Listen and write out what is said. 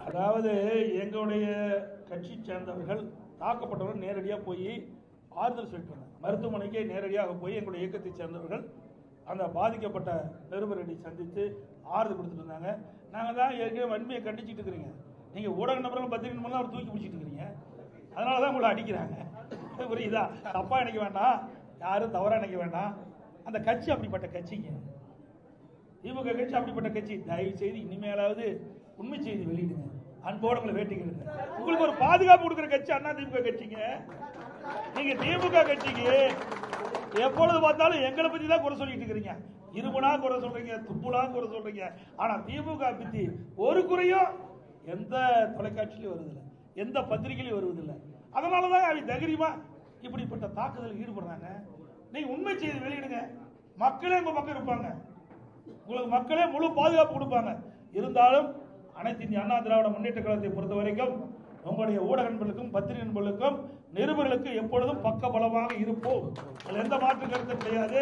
அதாவது எங்களுடைய கட்சி சேர்ந்தவர்கள் தாக்கப்பட்டவர்கள் நேரடியாக போய் ஆறுதல் சொல்லிட்டு மருத்துவமனைக்கு நேரடியாக போய் எங்களுடைய இயக்கத்தை சேர்ந்தவர்கள் அந்த பாதிக்கப்பட்ட நிருபர்களை சந்தித்து ஆறுதல் கொடுத்துட்டு இருந்தாங்க. நாங்கள் தான் ஏற்கனவே வன்மையை கண்டிச்சுட்டு இருக்கிறீங்க. நீங்கள் ஊடக நபர்கள் பத்திரிகை நம்பர்லாம் அவர் தூக்கி பிடிச்சிட்டு இருக்கிறீங்க. அதனால தான் உங்களை அடிக்கிறாங்க. புரியுதா? தப்பாக நினைக்க வேண்டாம், யாரும் தவறாக நினைக்க வேண்டாம். அந்த கட்சி அப்படிப்பட்ட கட்சிங்க, திமுக கட்சி அப்படிப்பட்ட கட்சி. தயவு செய்து இனிமேலாவது உண்மை செய்தி வெளியிடுங்க. அன்போடு உங்களை வேட்டிக்கிறேன். உங்களுக்கு ஒரு பாதுகாப்பு கொடுக்குற கட்சி அண்ணா திமுக கட்சிங்க. நீங்க திமுக கட்சிக்கு எப்பொழுது பார்த்தாலும் எங்களை பத்தி தான் குறை சொல்லிட்டு இருக்கிறீங்க. இருமுனா குறை சொல்றீங்க, துப்புனா குறை சொல்றீங்க. ஆனா திமுக பத்தி ஒரு குறையும் எந்த தொலைக்காட்சியிலும் வருவதில்லை, எந்த பத்திரிகையிலும் வருவதில்லை. அதனாலதான் அவங்க தைரியமா இப்படிப்பட்ட தாக்குதல் ஈடுபடுறாங்க. நீங்க உண்மை செய்தி வெளியிடுங்க. மக்களே உங்க பக்கம் இருப்பாங்க, உங்களுக்கு மக்களே முழு பாதுகாப்பு கொடுப்பாங்க. இருந்தாலும் அனைத்து இந்திய அண்ணா திராவிட முன்னேற்ற கழகத்தை பொறுத்த வரைக்கும் உங்களுடைய ஊடக நண்பர்களுக்கும் பத்திரிகை நண்பர்களுக்கும் நிருபர்களுக்கு எப்பொழுதும் பக்க பலமாக இருப்போம். எந்த மாற்று கருத்தும் கிடையாது.